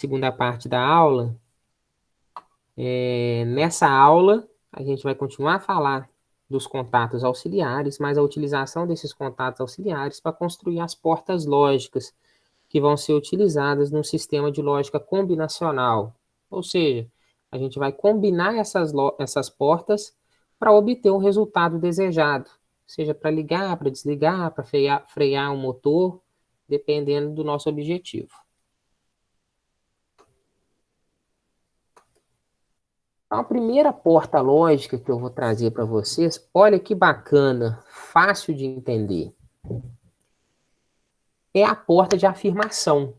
segunda parte da aula. Nessa aula, a gente vai continuar a falar dos contatos auxiliares, mas a utilização desses contatos auxiliares para construir as portas lógicas que vão ser utilizadas num sistema de lógica combinacional. Ou seja, a gente vai combinar essas portas para obter um resultado desejado, seja para ligar, para desligar, para frear um motor, dependendo do nosso objetivo. Então, a primeira porta lógica que eu vou trazer para vocês, olha que bacana, fácil de entender, é a porta de afirmação.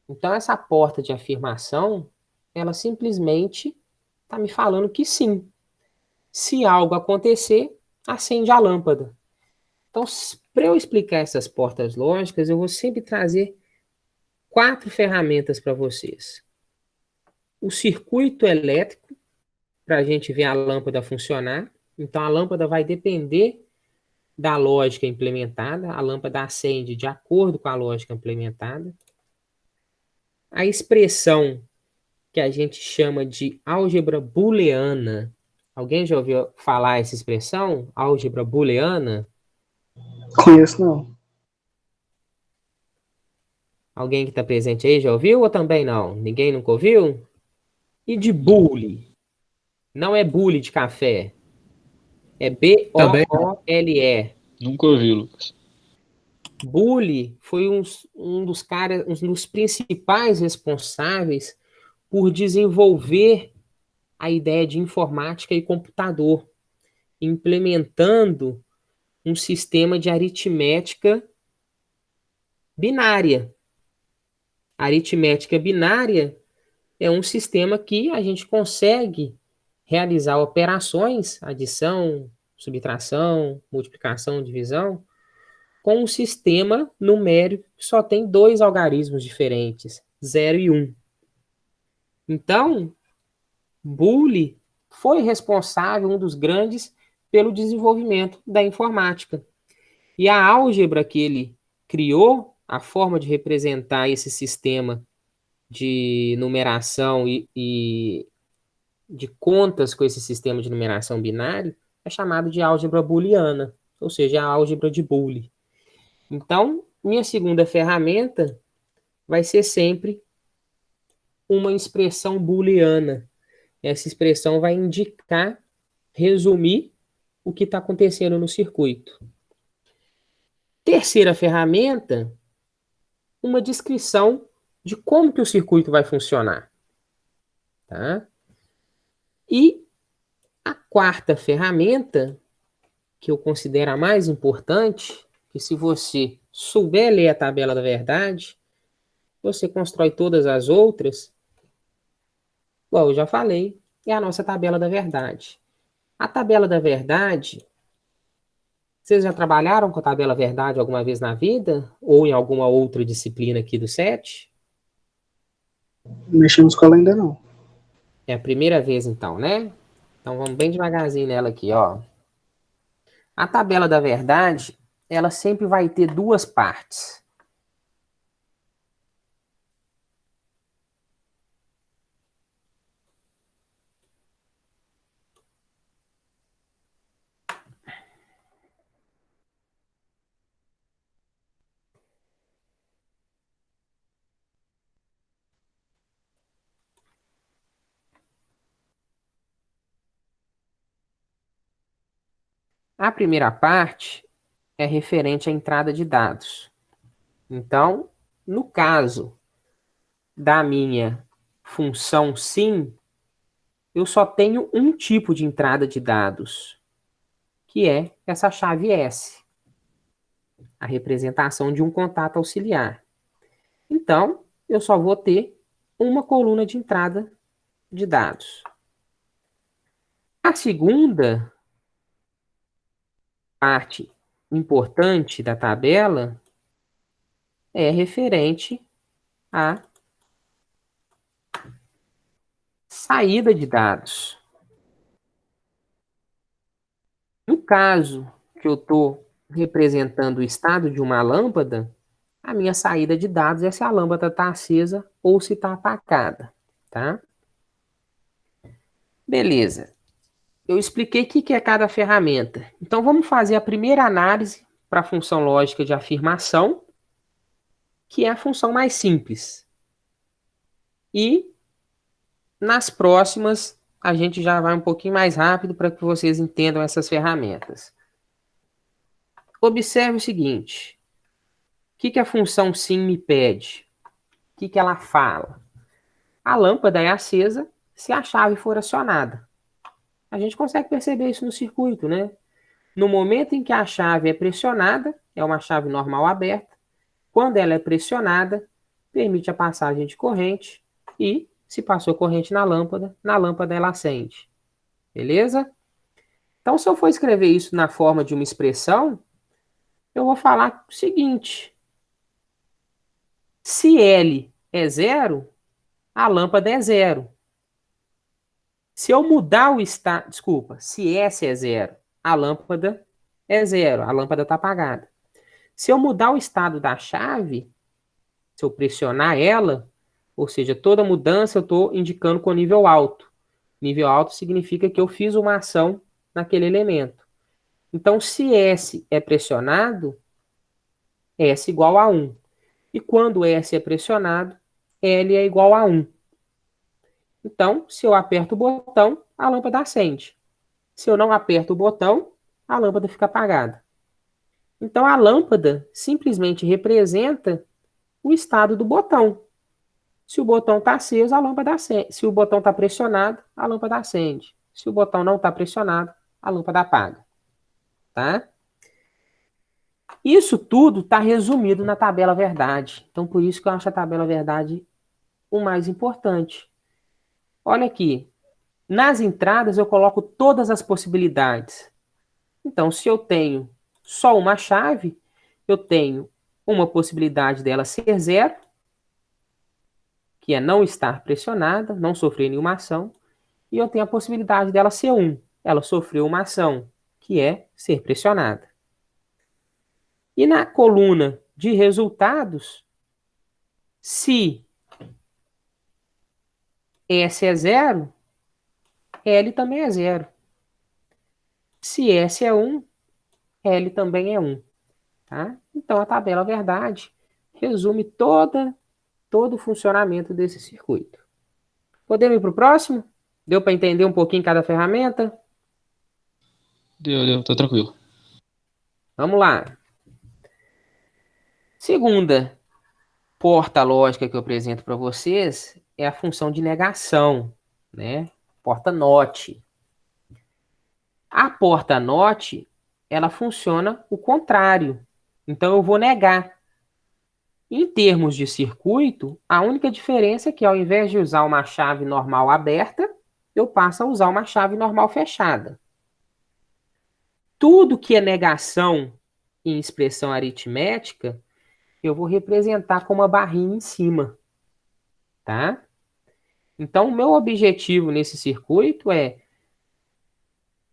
Então, essa porta de afirmação, ela simplesmente está me falando que sim. Se algo acontecer, acende a lâmpada. Então, para eu explicar essas portas lógicas, eu vou sempre trazer 4 ferramentas para vocês. O circuito elétrico, para a gente ver a lâmpada funcionar. Então, a lâmpada vai depender da lógica implementada, a lâmpada acende de acordo com a lógica implementada. A expressão que a gente chama de álgebra booleana. Alguém já ouviu falar essa expressão? Álgebra booleana? Conheço não. Alguém que está presente aí já ouviu ou também não? Ninguém nunca ouviu? E de Não, bule? Não é bule de café, é também não. B-O-O-L-E. Nunca ouvi, Lucas. Bule foi um dos caras, um dos principais responsáveis por desenvolver a ideia de informática e computador, implementando um sistema de aritmética binária. A aritmética binária é um sistema que a gente consegue realizar operações, adição, subtração, multiplicação, divisão, com um sistema numérico que só tem 2 algarismos diferentes, 0 e 1. Então, Boole foi responsável, um dos grandes, pelo desenvolvimento da informática. E a álgebra que ele criou, a forma de representar esse sistema de numeração e de contas com esse sistema de numeração binário, é chamado de álgebra booleana, ou seja, a álgebra de Boole. Então, minha segunda ferramenta vai ser sempre uma expressão booleana. Essa expressão vai indicar, resumir o que está acontecendo no circuito. Terceira ferramenta, uma descrição de como que o circuito vai funcionar. Tá? E a quarta ferramenta, que eu considero a mais importante, que se você souber ler a tabela da verdade, você constrói todas as outras, igual eu já falei, é a nossa tabela da verdade. A tabela da verdade, vocês já trabalharam com a tabela verdade alguma vez na vida? Ou em alguma outra disciplina aqui do SET? Mexendo com ela ainda não. É a primeira vez então, né? Então vamos bem devagarzinho nela aqui, ó. A tabela da verdade, ela sempre vai ter 2 partes. A primeira parte é referente à entrada de dados. Então, no caso da minha função sim, eu só tenho um tipo de entrada de dados, que é essa chave S, a representação de um contato auxiliar. Então, eu só vou ter uma coluna de entrada de dados. A segunda parte importante da tabela é referente à saída de dados. No caso que eu estou representando o estado de uma lâmpada, A minha saída de dados é se a lâmpada está acesa ou se está apagada, tá? Beleza. Eu expliquei o que é cada ferramenta. Então, vamos fazer a primeira análise para a função lógica de afirmação, que é a função mais simples. E nas próximas, a gente já vai um pouquinho mais rápido para que vocês entendam essas ferramentas. Observe o seguinte. O que a função sim me pede? O que ela fala? A lâmpada é acesa se a chave for acionada. A gente consegue perceber isso no circuito, né? No momento em que a chave é pressionada, é uma chave normal aberta. Quando ela é pressionada, permite a passagem de corrente e, se passou corrente na lâmpada ela acende. Beleza? Então, se eu for escrever isso na forma de uma expressão, eu vou falar o seguinte. Se L é zero, a lâmpada é zero. Se eu mudar o estado... Desculpa. Se S é zero, a lâmpada é zero. A lâmpada está apagada. Se eu mudar o estado da chave, se eu pressionar ela, ou seja, toda mudança eu estou indicando com nível alto. Nível alto significa que eu fiz uma ação naquele elemento. Então, se S é pressionado, S igual a 1. E quando S é pressionado, L é igual a 1. Então, se eu aperto o botão, a lâmpada acende. Se eu não aperto o botão, a lâmpada fica apagada. Então, a lâmpada simplesmente representa o estado do botão. Se o botão está aceso, a lâmpada acende. Se o botão está pressionado, a lâmpada acende. Se o botão não está pressionado, a lâmpada apaga. Tá? Isso tudo está resumido na tabela verdade. Então, por isso que eu acho a tabela verdade o mais importante. Olha aqui. Nas entradas, eu coloco todas as possibilidades. Então, se eu tenho só uma chave, eu tenho uma possibilidade dela ser zero, que é não estar pressionada, não sofrer nenhuma ação, e eu tenho a possibilidade dela ser 1. Ela sofreu uma ação, que é ser pressionada. E na coluna de resultados, se S é zero, L também é zero. Se S é 1, L também é 1. Tá? Então, a tabela verdade resume todo o funcionamento desse circuito. Podemos ir para o próximo? Deu para entender um pouquinho cada ferramenta? Deu, tô tranquilo. Vamos lá. Segunda porta lógica que eu apresento para vocês é a função de negação, né? Porta NOT. A porta NOT, ela funciona o contrário. Então, eu vou negar. Em termos de circuito, a única diferença é que ao invés de usar uma chave normal aberta, eu passo a usar uma chave normal fechada. Tudo que é negação em expressão aritmética, eu vou representar com uma barrinha em cima, tá? Então, o meu objetivo nesse circuito é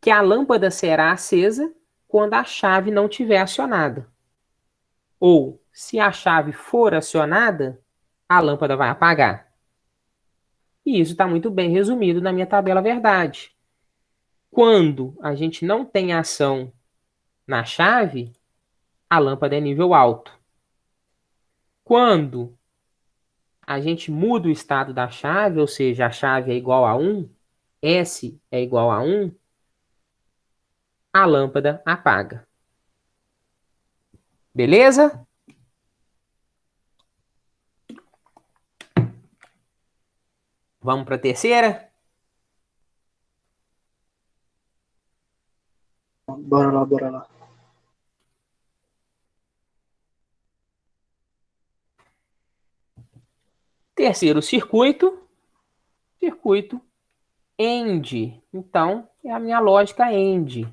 que a lâmpada será acesa quando a chave não estiver acionada. Ou, se a chave for acionada, a lâmpada vai apagar. E isso está muito bem resumido na minha tabela verdade. Quando a gente não tem ação na chave, a lâmpada é nível alto. Quando a gente muda o estado da chave, ou seja, a chave é igual a 1, S é igual a 1, a lâmpada apaga. Beleza? Vamos para a terceira? Bora lá, bora lá. Terceiro circuito AND. Então, é a minha lógica AND.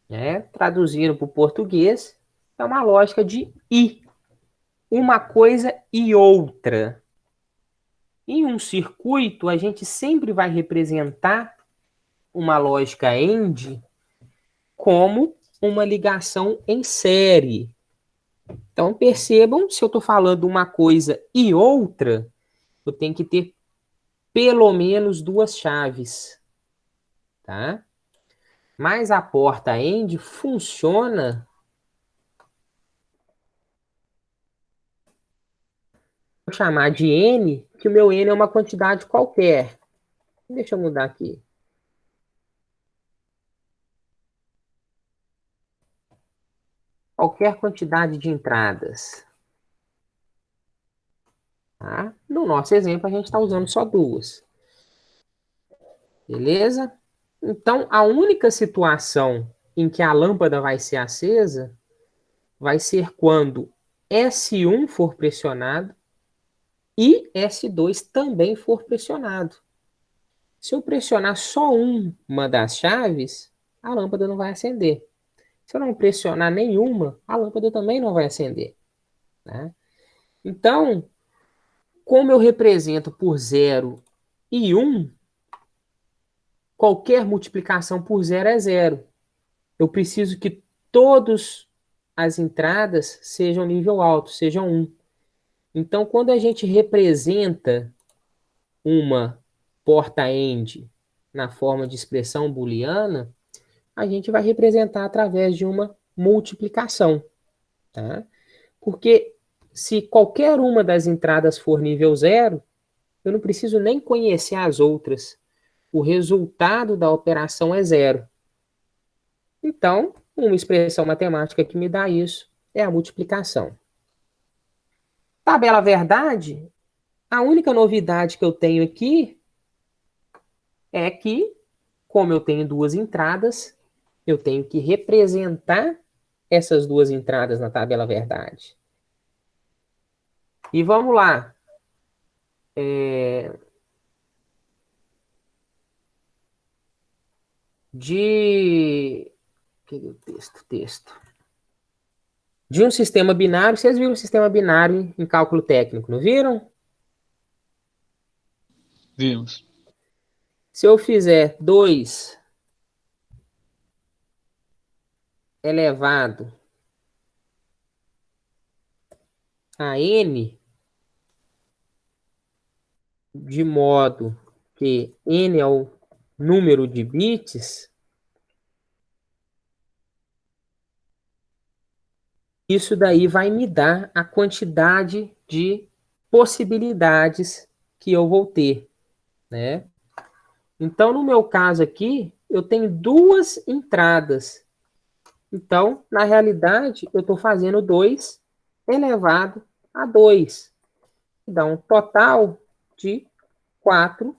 Né? Traduzindo para o português, é uma lógica de e. Uma coisa e outra. Em um circuito, a gente sempre vai representar uma lógica AND como uma ligação em série. Então, percebam, se eu estou falando uma coisa e outra, eu tenho que ter pelo menos duas chaves, tá? Mas a porta AND funciona, vou chamar de N, que o meu N é uma quantidade qualquer. Deixa eu mudar aqui. Qualquer quantidade de entradas. Tá? No nosso exemplo, a gente está usando só duas. Beleza? Então, a única situação em que a lâmpada vai ser acesa vai ser quando S1 for pressionado e S2 também for pressionado. Se eu pressionar só uma das chaves, a lâmpada não vai acender. Se eu não pressionar nenhuma, a lâmpada também não vai acender. Né? Então, como eu represento por 0 e 1, qualquer multiplicação por 0 é 0. Eu preciso que todas as entradas sejam nível alto, sejam 1. Então, quando a gente representa uma porta AND na forma de expressão booleana, a gente vai representar através de uma multiplicação. Tá? Porque se qualquer uma das entradas for nível 0, eu não preciso nem conhecer as outras. O resultado da operação é 0. Então, uma expressão matemática que me dá isso é a multiplicação. Tabela verdade, a única novidade que eu tenho aqui é que, como eu tenho duas entradas, eu tenho que representar essas duas entradas na tabela verdade. E vamos lá. De... Cadê o texto? De um sistema binário, vocês viram o sistema binário em cálculo técnico, não viram? Vimos. Se eu fizer 2 elevado a n, de modo que n é o número de bits, isso daí vai me dar a quantidade de possibilidades que eu vou ter, né? Então, no meu caso aqui, eu tenho duas entradas. Então, na realidade, eu estou fazendo 2 elevado a 2. Dá um total de 4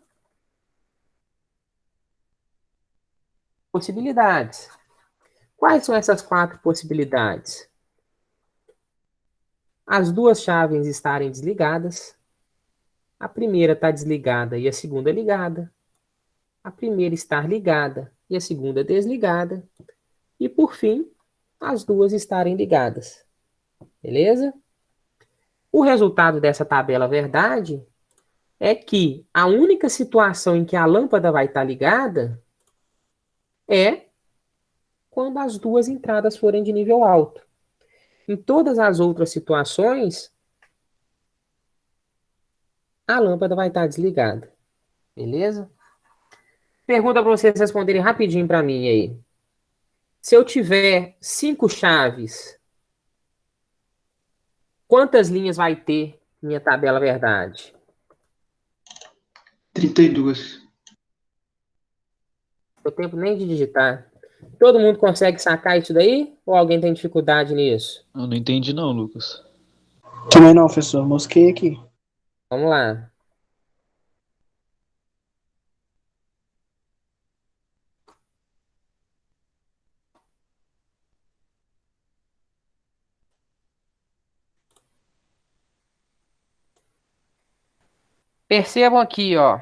possibilidades. Quais são essas 4 possibilidades? As duas chaves estarem desligadas. A primeira está desligada e a segunda ligada. A primeira estar ligada e a segunda desligada. E, por fim, as duas estarem ligadas. Beleza? O resultado dessa tabela verdade é que a única situação em que a lâmpada vai estar ligada é quando as duas entradas forem de nível alto. Em todas as outras situações, a lâmpada vai estar desligada. Beleza? Pergunta para vocês responderem rapidinho para mim aí. Se eu tiver 5 chaves, quantas linhas vai ter minha tabela verdade? 32. Não tempo nem de digitar. Todo mundo consegue sacar isso daí? Ou alguém tem dificuldade nisso? Eu não entendi não, Lucas. Também não, professor. Mosquei aqui. Vamos lá. Percebam aqui, ó.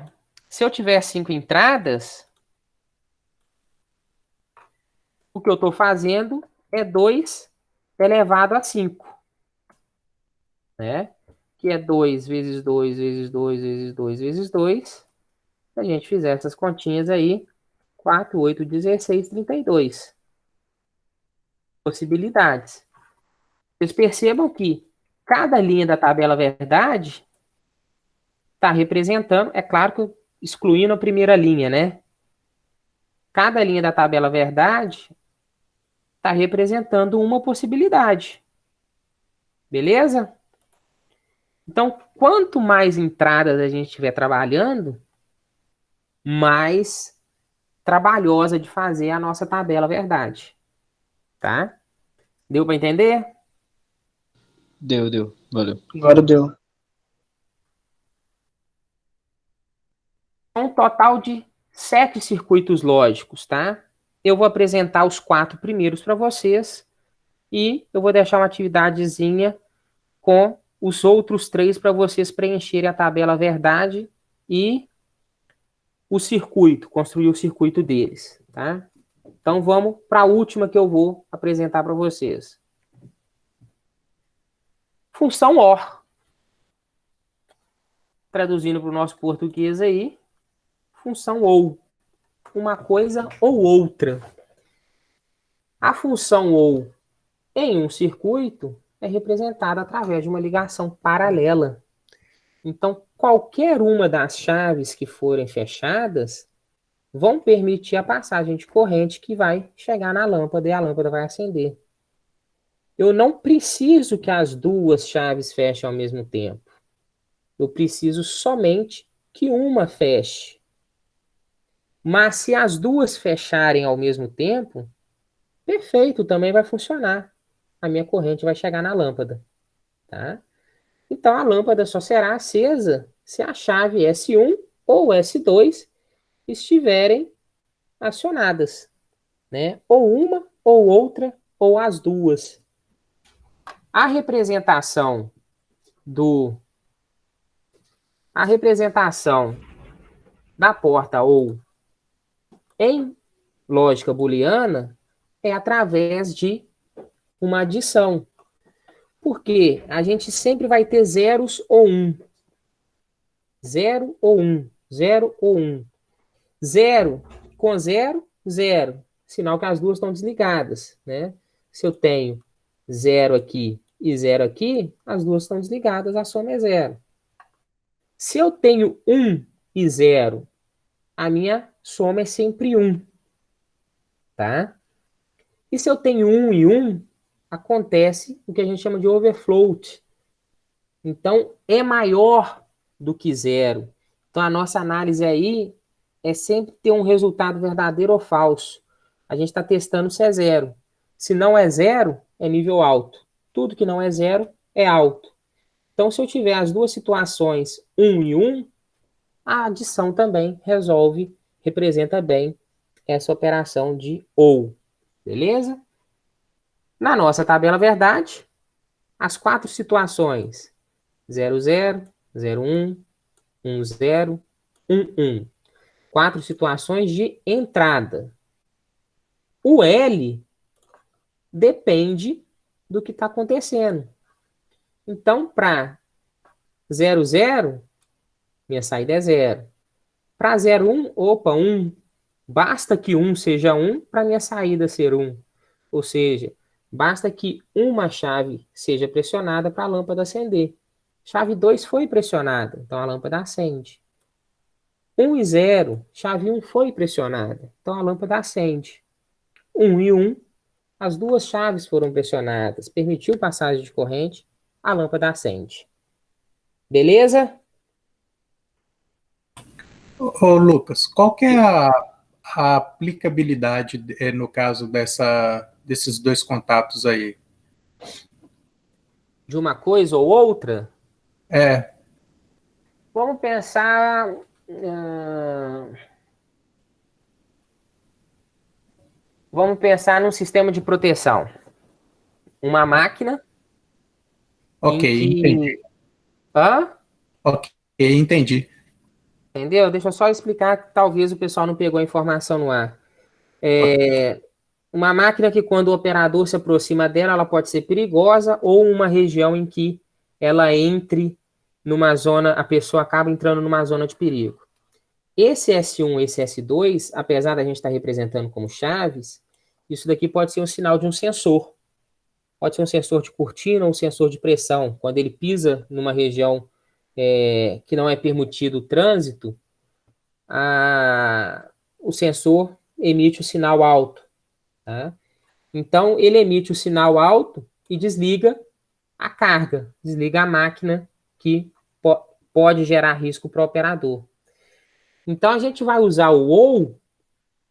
Se eu tiver 5 entradas, o que eu estou fazendo é 2 elevado a 5, né? Que é 2 vezes 2 vezes 2 vezes 2 vezes 2. Se a gente fizer essas continhas aí, 4, 8, 16, 32 possibilidades. Vocês percebam que cada linha da tabela verdade está representando, é claro que excluindo a primeira linha, né? Cada linha da tabela verdade está representando uma possibilidade. Beleza? Então, quanto mais entradas a gente estiver trabalhando, mais trabalhosa de fazer a nossa tabela verdade. Tá? Deu para entender? Deu. Valeu. Agora deu. Um total de 7 circuitos lógicos, tá? Eu vou apresentar os 4 primeiros para vocês e eu vou deixar uma atividadezinha com os outros 3 para vocês preencherem a tabela verdade e o circuito, construir o circuito deles, tá? Então vamos para a última que eu vou apresentar para vocês. Função OR. Traduzindo para o nosso português aí, função OU. Uma coisa ou outra. A função OU em um circuito é representada através de uma ligação paralela. Então, qualquer uma das chaves que forem fechadas vão permitir a passagem de corrente que vai chegar na lâmpada e a lâmpada vai acender. Eu não preciso que as duas chaves fechem ao mesmo tempo. Eu preciso somente que uma feche. Mas se as duas fecharem ao mesmo tempo, perfeito, também vai funcionar. A minha corrente vai chegar na lâmpada. Tá? Então a lâmpada só será acesa se a chave S1 ou S2 estiverem acionadas, né? Ou uma, ou outra, ou as duas. A representação da porta ou em lógica booleana é através de uma adição. Porque a gente sempre vai ter zeros ou um. 0 ou 1. 0 ou 1. 0 com 0, 0. Sinal que as duas estão desligadas, né? Se eu tenho 0 aqui e 0 aqui, as duas estão desligadas, a soma é 0. Se eu tenho 1 e 0, a minha soma é sempre 1. Tá? E se eu tenho 1 e 1, acontece o que a gente chama de overfloat. Então, é maior do que 0. Então, a nossa análise aí é sempre ter um resultado verdadeiro ou falso. A gente está testando se é 0. Se não é 0, é nível alto. Tudo que não é 0 é alto. Então, se eu tiver as duas situações 1 e 1, a adição também representa bem essa operação de OU. Beleza? Na nossa tabela verdade, as 4 situações 0, 0, 0, 1, 1, 0, 1, 1. 4 situações de entrada. O L depende do que está acontecendo. Então, para 0, 0, minha saída é 0. Para 0, 1, opa, 1. Basta que 1 seja 1 para minha saída ser 1. Ou seja, basta que uma chave seja pressionada para a lâmpada acender. Chave 2 foi pressionada, então a lâmpada acende. 1 e 0, chave 1 foi pressionada, então a lâmpada acende. 1 e 1, as duas chaves foram pressionadas, permitiu passagem de corrente, a lâmpada acende. Beleza? Ô, Lucas, qual que é a aplicabilidade, no caso desses dois contatos aí? De uma coisa ou outra, É, vamos pensar. Vamos pensar num sistema de proteção. Uma máquina ok, em que. entendi. Hã? Ok, entendi. Entendeu? Deixa eu só explicar que talvez o pessoal não pegou a informação no ar. Uma máquina que, quando o operador se aproxima dela, ela pode ser perigosa, ou uma região em que ela entre numa zona, a pessoa acaba entrando numa zona de perigo. Esse S1, esse S2, apesar da gente estar representando como chaves, isso daqui pode ser um sinal de um sensor. Pode ser um sensor de cortina ou um sensor de pressão. Quando ele pisa numa região que não é permitido o trânsito, o sensor emite o sinal alto. Tá? Então, ele emite o sinal alto e desliga a carga, desliga a máquina que pode gerar risco para o operador. Então, a gente vai usar o ou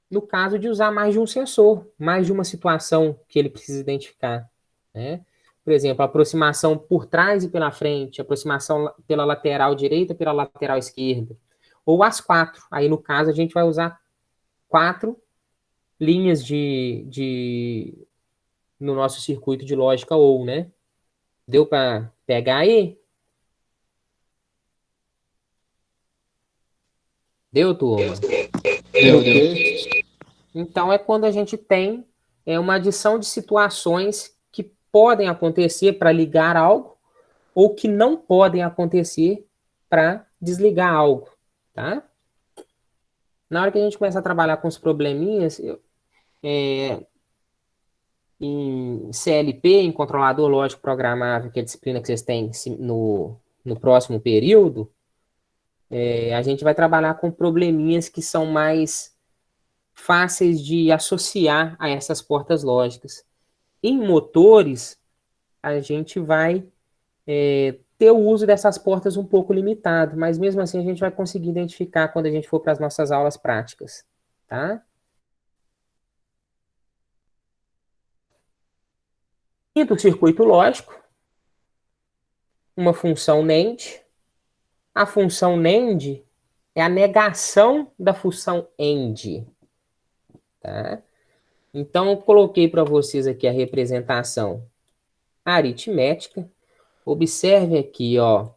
no caso de usar mais de um sensor, mais de uma situação que ele precisa identificar. Né? Por exemplo, aproximação por trás e pela frente, aproximação pela lateral direita e pela lateral esquerda. Ou as quatro. Aí, no caso, a gente vai usar 4 linhas no nosso circuito de lógica ou, né? Deu para pegar aí? Deu, turma? Deu. Então, é quando a gente tem uma adição de situações que podem acontecer para ligar algo ou que não podem acontecer para desligar algo, tá? Na hora que a gente começa a trabalhar com os probleminhas, em CLP, em controlador lógico programável, que é a disciplina que vocês têm no próximo período, a gente vai trabalhar com probleminhas que são mais fáceis de associar a essas portas lógicas. Em motores, a gente vai ter o uso dessas portas um pouco limitado, mas mesmo assim a gente vai conseguir identificar quando a gente for para as nossas aulas práticas, tá? Quinto circuito lógico, uma função NAND. A função NAND é a negação da função AND, tá? Então, eu coloquei para vocês aqui a representação aritmética. Observe aqui, ó,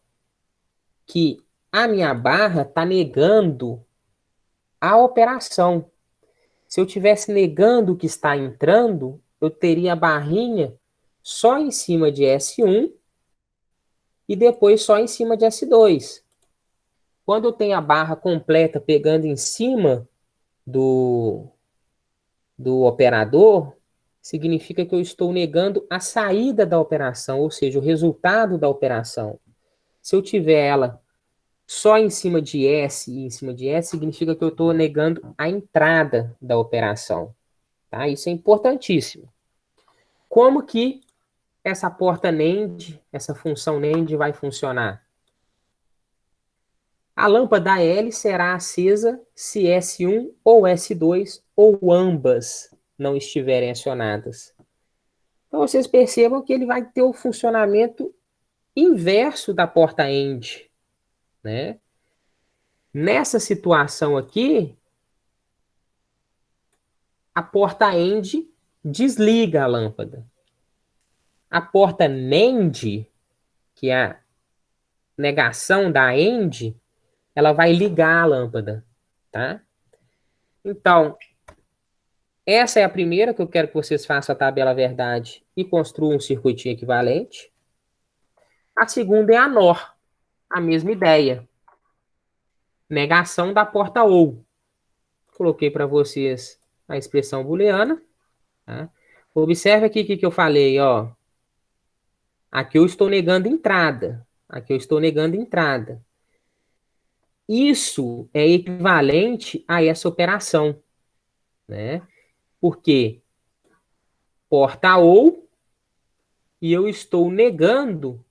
que a minha barra está negando a operação. Se eu tivesse negando o que está entrando, eu teria a barrinha só em cima de S1 e depois só em cima de S2. Quando eu tenho a barra completa pegando em cima do operador, significa que eu estou negando a saída da operação, ou seja, o resultado da operação. Se eu tiver ela só em cima de S e em cima de S, significa que eu estou negando a entrada da operação. Tá? Isso é importantíssimo. Como que essa porta NAND, essa função NAND vai funcionar? A lâmpada L será acesa se S1 ou S2 ou ambas não estiverem acionadas. Então, vocês percebam que ele vai ter o funcionamento inverso da porta AND, né? Nessa situação aqui, a porta AND desliga a lâmpada. A porta NAND, que é a negação da AND, ela vai ligar a lâmpada, tá? Então, essa é a primeira que eu quero que vocês façam a tabela verdade e construam um circuitinho equivalente. A segunda é a NOR, a mesma ideia. Negação da porta OU. Coloquei para vocês a expressão booleana. Tá? Observe aqui o que eu falei, ó. Aqui eu estou negando entrada. Aqui eu estou negando entrada. Isso é equivalente a essa operação, né? Porque porta OU e eu estou negando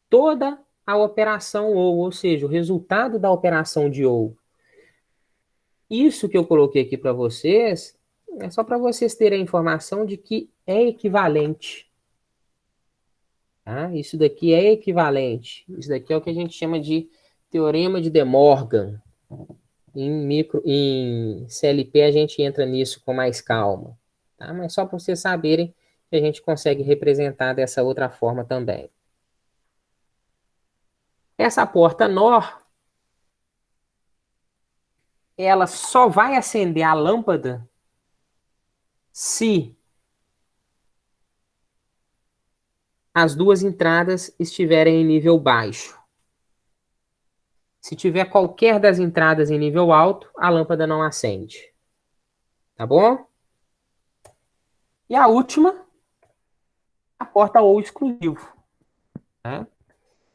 toda a operação ou seja, o resultado da operação de OU. Isso que eu coloquei aqui para vocês é só para vocês terem a informação de que é equivalente. Tá? Isso daqui é equivalente. Isso daqui é o que a gente chama de teorema de De Morgan. Em CLP a gente entra nisso com mais calma. Tá? Mas só para vocês saberem que a gente consegue representar dessa outra forma também. Essa porta NOR, ela só vai acender a lâmpada se as duas entradas estiverem em nível baixo. Se tiver qualquer das entradas em nível alto, a lâmpada não acende. Tá bom? E a última, a porta ou exclusivo. Tá?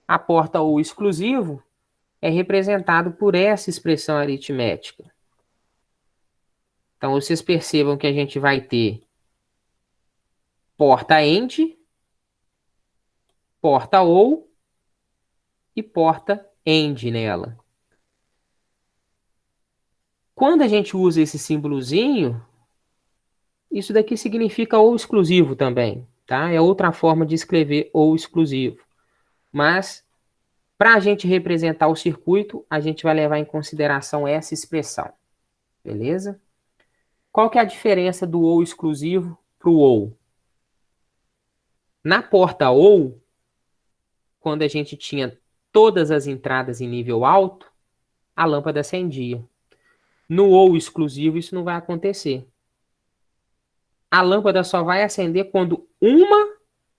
A porta ou exclusivo é representado por essa expressão aritmética. Então, vocês percebam que a gente vai ter porta end, porta ou e porta end nela. Quando a gente usa esse símbolozinho, isso daqui significa ou exclusivo também, tá? É outra forma de escrever ou exclusivo. Mas, para a gente representar o circuito, a gente vai levar em consideração essa expressão. Beleza? Qual que é a diferença do ou exclusivo para o ou? Na porta ou, quando a gente tinha todas as entradas em nível alto, a lâmpada acendia. No ou exclusivo, isso não vai acontecer. A lâmpada só vai acender quando uma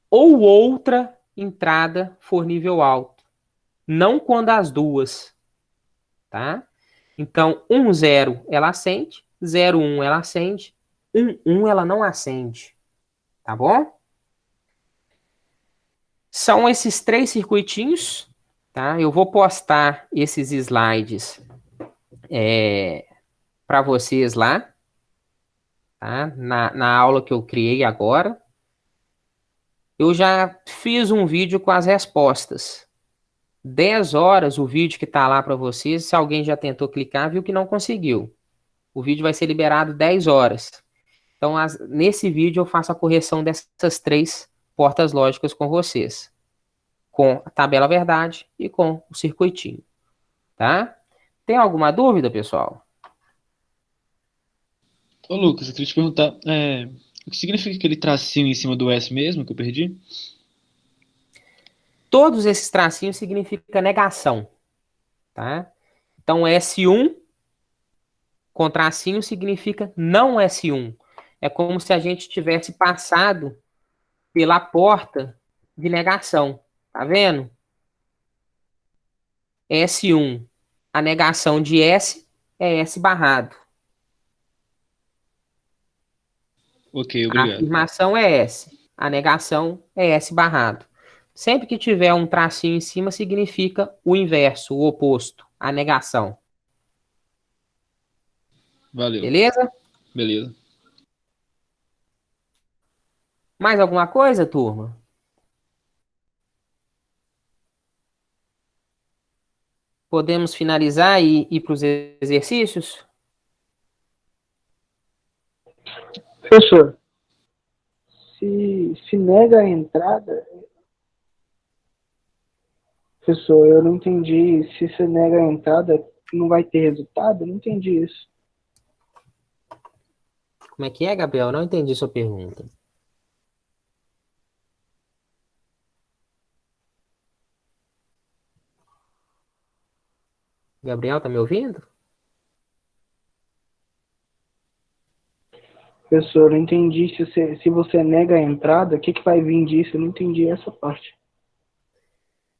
ou outra entrada for nível alto. Não quando as duas. Tá? Então, 1, 0 ela acende, 0, 1 ela acende, 1, 1 ela não acende. Tá bom? São esses 3 circuitinhos. Tá? Eu vou postar esses slides para vocês lá. Tá? Na aula que eu criei agora. Eu já fiz um vídeo com as respostas. 10 horas o vídeo que está lá para vocês. Se alguém já tentou clicar, viu que não conseguiu. O vídeo vai ser liberado 10 horas. Então, nesse vídeo eu faço a correção dessas 3 portas lógicas com vocês. Com a tabela verdade e com o circuitinho. Tá? Tem alguma dúvida, pessoal? Ô, Lucas, eu queria te perguntar, o que significa aquele tracinho em cima do S mesmo que eu perdi? Todos esses tracinhos significam negação. Tá? Então, S1 com tracinho significa não S1. É como se a gente tivesse passado pela porta de negação. Tá vendo? S1, a negação de S é S barrado. Ok, A obrigado. afirmação é S, a negação é S barrado. Sempre que tiver um tracinho em cima, significa o inverso, o oposto, a negação. Valeu. Beleza? Beleza. Mais alguma coisa, turma? Podemos finalizar e ir para os exercícios? Professor, se nega a entrada, professor, eu não entendi. Se você nega a entrada, não vai ter resultado? Eu não entendi isso. Como é que é, Gabriel? Não entendi sua pergunta. Gabriel, tá me ouvindo? Professor, eu não entendi. Se você nega a entrada, o que vai vir disso? Eu não entendi essa parte.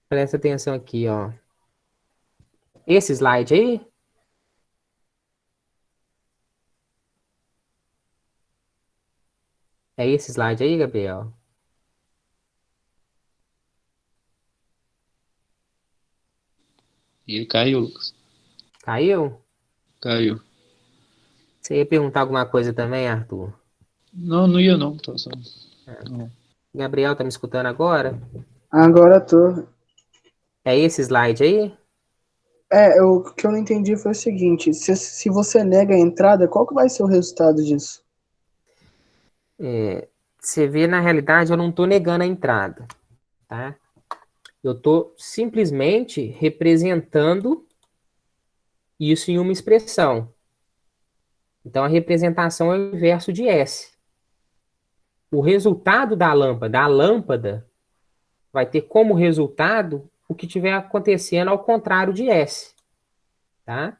Presta atenção aqui, ó. Esse slide aí, é esse slide aí, Gabriel? E ele caiu, Lucas. Caiu? Caiu. Você ia perguntar alguma coisa também, Arthur? Não, não ia não. Tá só... Não. Gabriel, tá me escutando agora? Agora tô. É esse slide aí? O que eu não entendi foi o seguinte: se você nega a entrada, qual que vai ser o resultado disso? Você vê, na realidade, eu não tô negando a entrada, tá? Eu tô simplesmente representando isso em uma expressão. Então, a representação é o inverso de S. O resultado da lâmpada, a lâmpada, vai ter como resultado o que estiver acontecendo ao contrário de S, tá?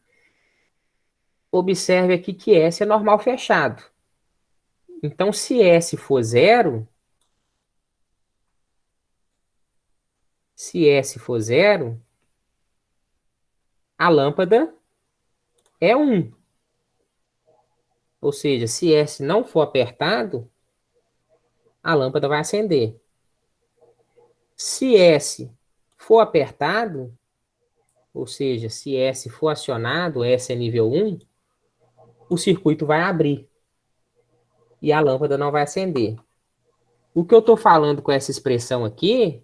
Observe aqui que S é normal fechado. Então, se S for zero, a lâmpada é 1. Ou seja, se S não for apertado, a lâmpada vai acender. Se S for apertado, ou seja, se S for acionado, S é nível 1, o circuito vai abrir e a lâmpada não vai acender. O que eu estou falando com essa expressão aqui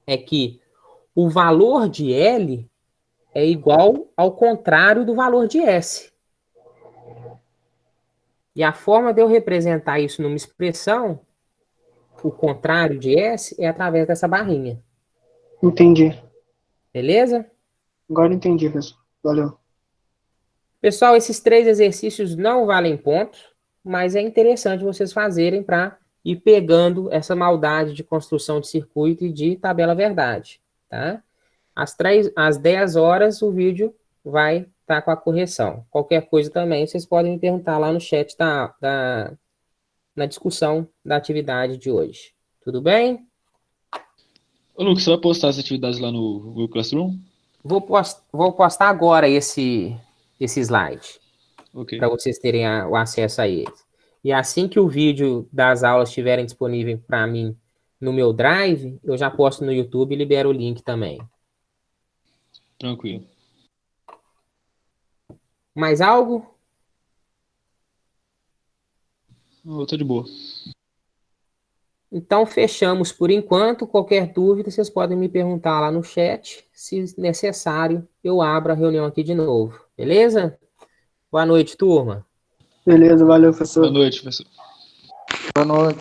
é que o valor de L é igual ao contrário do valor de S. E a forma de eu representar isso numa expressão, o contrário de S, é através dessa barrinha. Entendi. Beleza? Agora entendi, pessoal. Valeu. Pessoal, esses 3 exercícios não valem pontos, mas é interessante vocês fazerem para ir pegando essa maldade de construção de circuito e de tabela verdade, tá? Às 10 horas o vídeo vai estar com a correção. Qualquer coisa também, vocês podem me perguntar lá no chat na discussão da atividade de hoje. Tudo bem? Ô, Lucas, você vai postar as atividades lá no Google Classroom? Vou postar agora esse slide, Ok. para vocês terem o acesso a ele. E assim que o vídeo das aulas estiverem disponível para mim no meu Drive, eu já posto no YouTube e libero o link também. Tranquilo. Mais algo? Eu tô de boa. Então, fechamos por enquanto. Qualquer dúvida, vocês podem me perguntar lá no chat. Se necessário, eu abro a reunião aqui de novo. Beleza? Boa noite, turma. Beleza, valeu, professor. Boa noite, professor. Boa noite.